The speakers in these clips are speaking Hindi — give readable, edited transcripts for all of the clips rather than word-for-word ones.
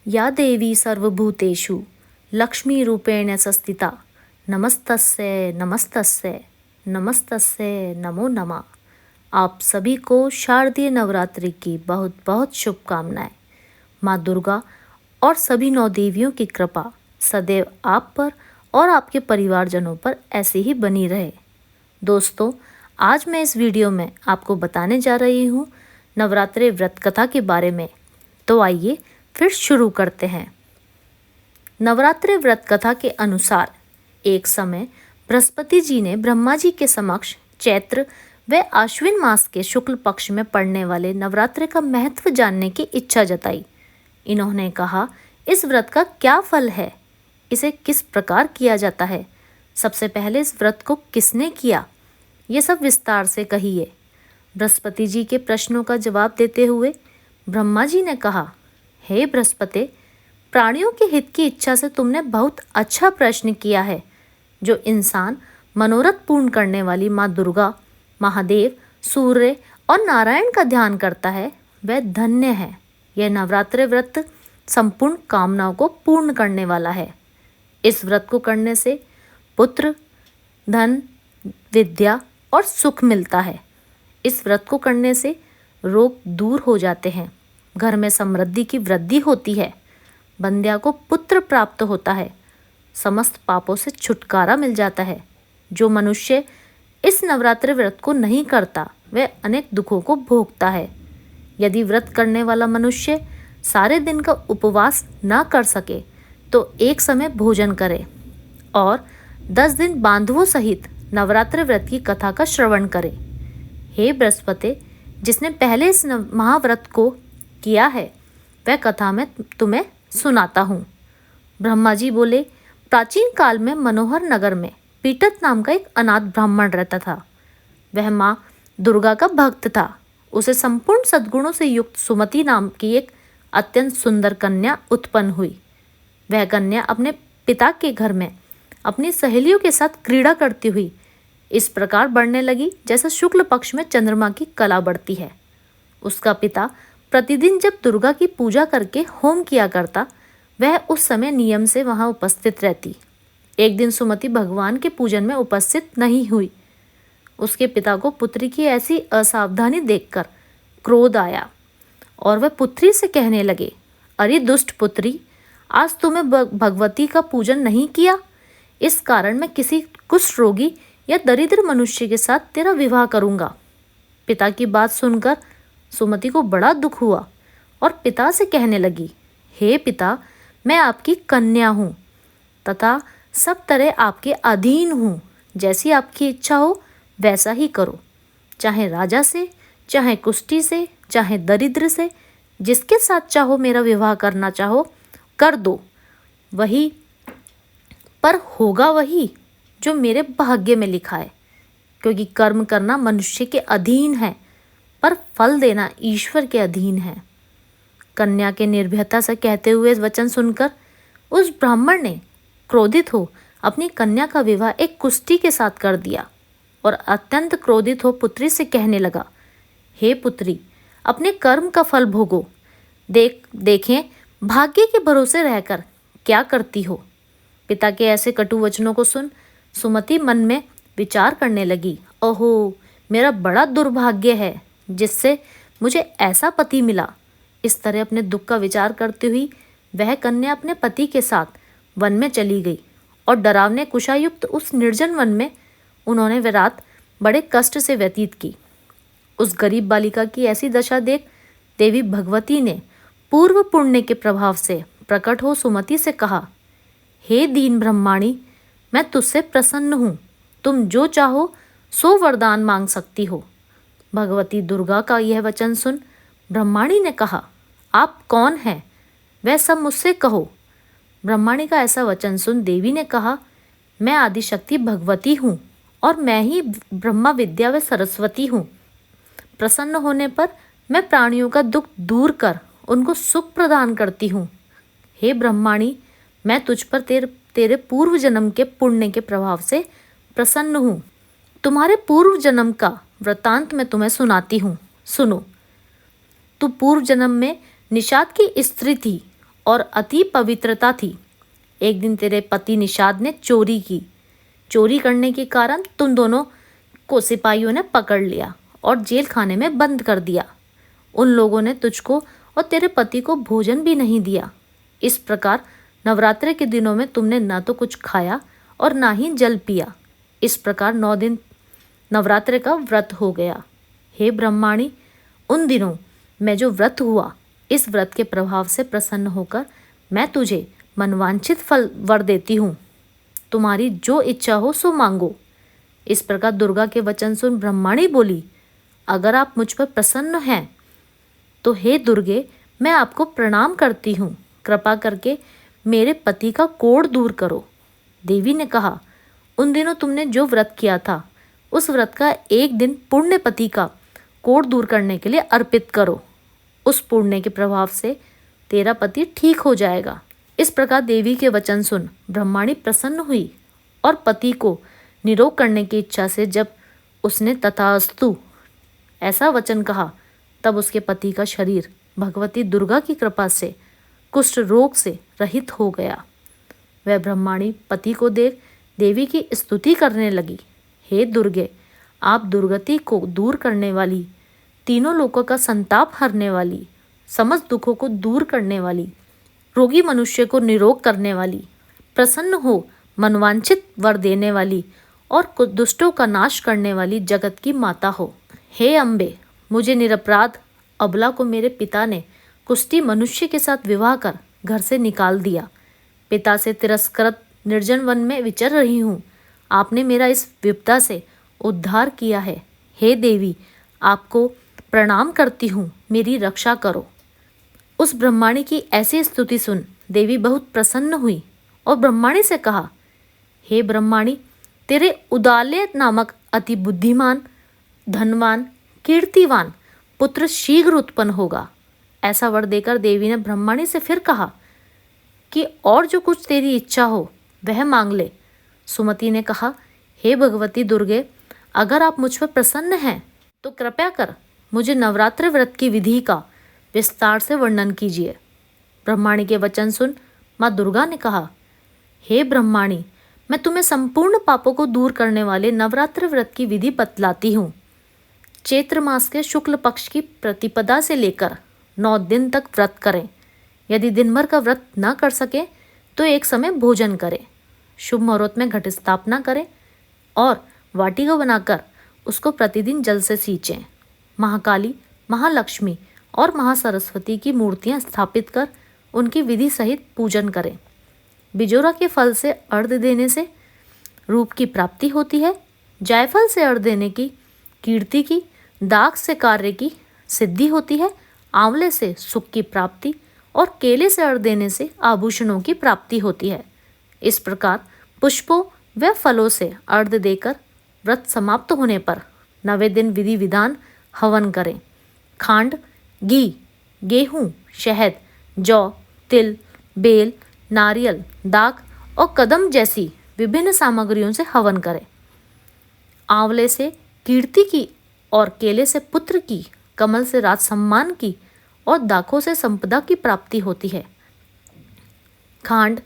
या देवी सर्वभूतेषु लक्ष्मीरूपेण संस्थिता नमस्तस्यै नमस्तस्यै नमस्तस्यै नमो नमः। आप सभी को शारदीय नवरात्रि की बहुत बहुत शुभकामनाएं। माँ दुर्गा और सभी नौ देवियों की कृपा सदैव आप पर और आपके परिवारजनों पर ऐसे ही बनी रहे। दोस्तों, आज मैं इस वीडियो में आपको बताने जा रही हूँ नवरात्रि व्रत कथा के बारे में। तो आइए फिर शुरू करते हैं। नवरात्रि व्रत कथा के अनुसार एक समय बृहस्पति जी ने ब्रह्मा जी के समक्ष चैत्र व आश्विन मास के शुक्ल पक्ष में पड़ने वाले नवरात्रि का महत्व जानने की इच्छा जताई। इन्होंने कहा, इस व्रत का क्या फल है, इसे किस प्रकार किया जाता है, सबसे पहले इस व्रत को किसने किया, ये सब विस्तार से कहिए। बृहस्पति जी के प्रश्नों का जवाब देते हुए ब्रह्मा जी ने कहा, हे बृहस्पति, प्राणियों के हित की इच्छा से तुमने बहुत अच्छा प्रश्न किया है। जो इंसान मनोरथ पूर्ण करने वाली माँ दुर्गा, महादेव, सूर्य और नारायण का ध्यान करता है वह धन्य है। यह नवरात्रि व्रत संपूर्ण कामनाओं को पूर्ण करने वाला है। इस व्रत को करने से पुत्र, धन, विद्या और सुख मिलता है। इस व्रत को करने से रोग दूर हो जाते हैं, घर में समृद्धि की वृद्धि होती है, बंध्या को पुत्र प्राप्त होता है, समस्त पापों से छुटकारा मिल जाता है। जो मनुष्य इस नवरात्रि व्रत को नहीं करता वह अनेक दुखों को भोगता है। यदि व्रत करने वाला मनुष्य सारे दिन का उपवास ना कर सके तो एक समय भोजन करे और 10 दिन बांधवों सहित नवरात्रि व्रत की कथा का श्रवण करे। हे बृहस्पति, जिसने पहले इस महाव्रत को किया है वह कथा मैं तुम्हें सुनाता हूँ। ब्रह्मा जी बोले, प्राचीन काल में मनोहर नगर में पीटत नाम का एक अनाथ ब्राह्मण रहता था। वह माँ दुर्गा का भक्त था। उसे संपूर्ण सद्गुणों से युक्त सुमति नाम की एक अत्यंत सुंदर कन्या उत्पन्न हुई। वह कन्या अपने पिता के घर में अपनी सहेलियों के साथ क्रीड़ा करती हुई इस प्रकार बढ़ने लगी जैसे शुक्ल पक्ष में चंद्रमा की कला बढ़ती है। उसका पिता प्रतिदिन जब दुर्गा की पूजा करके होम किया करता, वह उस समय नियम से वहां उपस्थित रहती। एक दिन सुमति भगवान के पूजन में उपस्थित नहीं हुई। उसके पिता को पुत्री की ऐसी असावधानी देखकर क्रोध आया और वह पुत्री से कहने लगे, अरे दुष्ट पुत्री, आज तुमने भगवती का पूजन नहीं किया, इस कारण मैं किसी कुष्ठ रोगी या दरिद्र मनुष्य के साथ तेरा विवाह करूंगा। पिता की बात सुनकर सुमति को बड़ा दुख हुआ और पिता से कहने लगी, हे पिता, मैं आपकी कन्या हूँ तथा सब तरह आपके अधीन हूँ। जैसी आपकी इच्छा हो वैसा ही करो, चाहे राजा से, चाहे कुष्ठी से, चाहे दरिद्र से, जिसके साथ चाहो मेरा विवाह करना चाहो कर दो। वही पर होगा वही जो मेरे भाग्य में लिखा है, क्योंकि कर्म करना मनुष्य के अधीन है पर फल देना ईश्वर के अधीन है। कन्या के निर्भयता से कहते हुए वचन सुनकर उस ब्राह्मण ने क्रोधित हो अपनी कन्या का विवाह एक कुष्ठी के साथ कर दिया और अत्यंत क्रोधित हो पुत्री से कहने लगा, हे पुत्री, अपने कर्म का फल भोगो। देखें भाग्य के भरोसे रहकर क्या करती हो। पिता के ऐसे कटु वचनों को सुन सुमति मन में विचार करने लगी, ओहो, मेरा बड़ा दुर्भाग्य है जिससे मुझे ऐसा पति मिला। इस तरह अपने दुख का विचार करती हुई वह कन्या अपने पति के साथ वन में चली गई और डरावने कुशायुक्त उस निर्जन वन में उन्होंने वह रात बड़े कष्ट से व्यतीत की। उस गरीब बालिका की ऐसी दशा देख देवी भगवती ने पूर्व पुण्य के प्रभाव से प्रकट हो सुमति से कहा, हे दीन ब्रह्माणी, मैं तुझसे प्रसन्न हूँ, तुम जो चाहो सो वरदान मांग सकती हो। भगवती दुर्गा का यह वचन सुन ब्रह्माणी ने कहा, आप कौन हैं, वह सब मुझसे कहो। ब्रह्माणी का ऐसा वचन सुन देवी ने कहा, मैं आदिशक्ति भगवती हूँ और मैं ही ब्रह्मा विद्या व सरस्वती हूँ। प्रसन्न होने पर मैं प्राणियों का दुख दूर कर उनको सुख प्रदान करती हूँ। हे ब्रह्माणी, मैं तुझ पर तेरे पूर्व जन्म के पुण्य के प्रभाव से प्रसन्न हूँ। तुम्हारे पूर्व जन्म का वृतांत मैं तुम्हें सुनाती हूँ, सुनो। तू पूर्व जन्म में निषाद की स्त्री थी और अति पवित्रता थी। एक दिन तेरे पति निषाद ने चोरी की। चोरी करने के कारण तुम दोनों को सिपाहियों ने पकड़ लिया और जेल खाने में बंद कर दिया। उन लोगों ने तुझको और तेरे पति को भोजन भी नहीं दिया। इस प्रकार नवरात्रि के दिनों में तुमने न तो कुछ खाया और ना ही जल पिया। इस प्रकार 9 दिन नवरात्रि का व्रत हो गया। हे ब्रह्माणी, उन दिनों मैं जो व्रत हुआ, इस व्रत के प्रभाव से प्रसन्न होकर मैं तुझे मनवांछित फल वर देती हूँ। तुम्हारी जो इच्छा हो सो मांगो। इस प्रकार दुर्गा के वचन सुन ब्रह्माणी बोली, अगर आप मुझ पर प्रसन्न हैं तो हे दुर्गे, मैं आपको प्रणाम करती हूँ। कृपा करके मेरे पति का कोढ़ दूर करो। देवी ने कहा, उन दिनों तुमने जो व्रत किया था, उस व्रत का एक दिन पुण्य पति का कोढ़ दूर करने के लिए अर्पित करो। उस पुण्य के प्रभाव से तेरा पति ठीक हो जाएगा। इस प्रकार देवी के वचन सुन ब्रह्माणी प्रसन्न हुई और पति को निरोग करने की इच्छा से जब उसने तथास्तु ऐसा वचन कहा, तब उसके पति का शरीर भगवती दुर्गा की कृपा से कुष्ठ रोग से रहित हो गया। वह ब्रह्माणी पति को देख देवी की स्तुति करने लगी। हे दुर्गे, आप दुर्गति को दूर करने वाली, तीनों लोकों का संताप हरने वाली, समस्त दुखों को दूर करने वाली, रोगी मनुष्य को निरोग करने वाली, प्रसन्न हो मनवांछित वर देने वाली और दुष्टों का नाश करने वाली जगत की माता हो। हे अम्बे, मुझे निरपराध अबला को मेरे पिता ने कुष्ठी मनुष्य के साथ विवाह कर घर से निकाल दिया। पिता से तिरस्कृत निर्जन वन में विचर रही हूँ। आपने मेरा इस विपदा से उद्धार किया है। हे देवी, आपको प्रणाम करती हूँ, मेरी रक्षा करो। उस ब्रह्माणी की ऐसी स्तुति सुन देवी बहुत प्रसन्न हुई और ब्रह्माणी से कहा, हे ब्रह्माणी, तेरे उदालय नामक अति बुद्धिमान, धनवान, कीर्तिवान पुत्र शीघ्र उत्पन्न होगा। ऐसा वर देकर देवी ने ब्रह्माणी से फिर कहा कि और जो कुछ तेरी इच्छा हो वह मांग ले। सुमति ने कहा, हे भगवती दुर्गे, अगर आप मुझ पर प्रसन्न हैं तो कृपया कर मुझे नवरात्रि व्रत की विधि का विस्तार से वर्णन कीजिए। ब्रह्माणी के वचन सुन माँ दुर्गा ने कहा, हे ब्रह्माणी, मैं तुम्हें संपूर्ण पापों को दूर करने वाले नवरात्रि व्रत की विधि बतलाती हूँ। चैत्र मास के शुक्ल पक्ष की प्रतिपदा से लेकर 9 दिन तक व्रत करें। यदि दिन भर का व्रत न कर सके तो एक समय भोजन करें। शुभ मुहूर्त में घट स्थापना करें और वाटिका बनाकर उसको प्रतिदिन जल से सींचें। महाकाली, महालक्ष्मी और महासरस्वती की मूर्तियां स्थापित कर उनकी विधि सहित पूजन करें। बिजोरा के फल से अर्घ देने से रूप की प्राप्ति होती है। जायफल से अर्घ देने की कीर्ति की, दाख से कार्य की सिद्धि होती है। आंवले से सुख की प्राप्ति और केले से अर्घ देने से आभूषणों की प्राप्ति होती है। इस प्रकार पुष्पों व फलों से अर्घ देकर व्रत समाप्त होने पर 9वें दिन विधि विधान हवन करें। खांड, घी, गेहूँ, शहद, जौ, तिल, बेल, नारियल, दाख और कदम जैसी विभिन्न सामग्रियों से हवन करें। आंवले से कीर्ति की और केले से पुत्र की, कमल से राज सम्मान की और दाखों से संपदा की प्राप्ति होती है। खांड,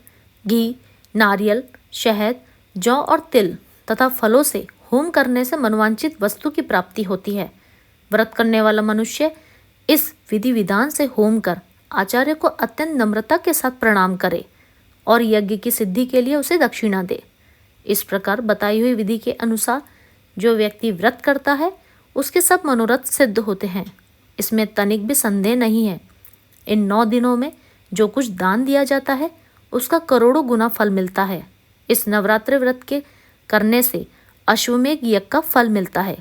घी, नारियल, शहद, जौ और तिल तथा फलों से होम करने से मनवांचित वस्तु की प्राप्ति होती है। व्रत करने वाला मनुष्य इस विधि विधान से होम कर आचार्य को अत्यंत नम्रता के साथ प्रणाम करे और यज्ञ की सिद्धि के लिए उसे दक्षिणा दे। इस प्रकार बताई हुई विधि के अनुसार जो व्यक्ति व्रत करता है उसके सब मनोरथ सिद्ध होते हैं। इसमें तनिक भी संदेह नहीं है। इन 9 दिनों में जो कुछ दान दिया जाता है उसका करोड़ों गुना फल मिलता है। इस नवरात्रि व्रत के करने से अश्वमेघ यज्ञ का फल मिलता है।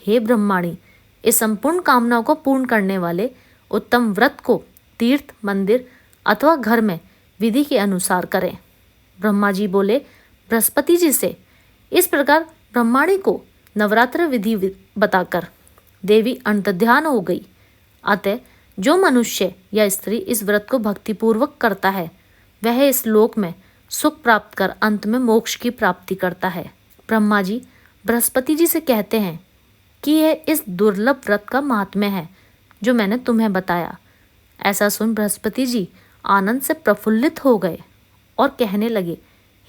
हे ब्रह्माणी, इस संपूर्ण कामनाओं को पूर्ण करने वाले उत्तम व्रत को तीर्थ, मंदिर अथवा घर में विधि के अनुसार करें। ब्रह्मा जी बोले बृहस्पति जी से। इस प्रकार ब्रह्माणी को नवरात्र विधि बताकर देवी अंतर्ध्यान हो गई। अतः जो मनुष्य या स्त्री इस व्रत को भक्तिपूर्वक करता है वह इस लोक में सुख प्राप्त कर अंत में मोक्ष की प्राप्ति करता है। ब्रह्मा जी बृहस्पति जी से कहते हैं कि यह इस दुर्लभ व्रत का महात्म्य है जो मैंने तुम्हें बताया। ऐसा सुन बृहस्पति जी आनंद से प्रफुल्लित हो गए और कहने लगे,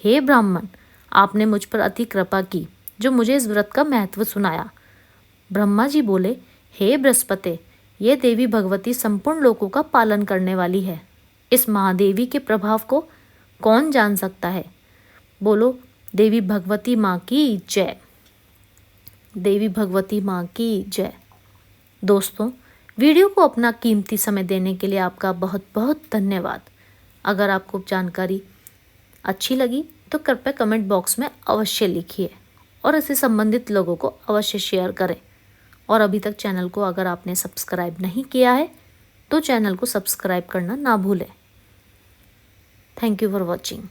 हे ब्राह्मण, आपने मुझ पर अति कृपा की जो मुझे इस व्रत का महत्व सुनाया। ब्रह्मा जी बोले, हे बृहस्पति, ये देवी भगवती संपूर्ण लोकों का पालन करने वाली है। इस महादेवी के प्रभाव को कौन जान सकता है? बोलो, देवी भगवती माँ की जय। देवी भगवती माँ की जय। दोस्तों, वीडियो को अपना कीमती समय देने के लिए आपका बहुत बहुत धन्यवाद। अगर आपको जानकारी अच्छी लगी तो कृपया कमेंट बॉक्स में अवश्य लिखिए और इससे संबंधित लोगों को अवश्य शेयर करें। और अभी तक चैनल को अगर आपने सब्सक्राइब नहीं किया है तो चैनल को सब्सक्राइब करना ना भूलें। Thank you for watching.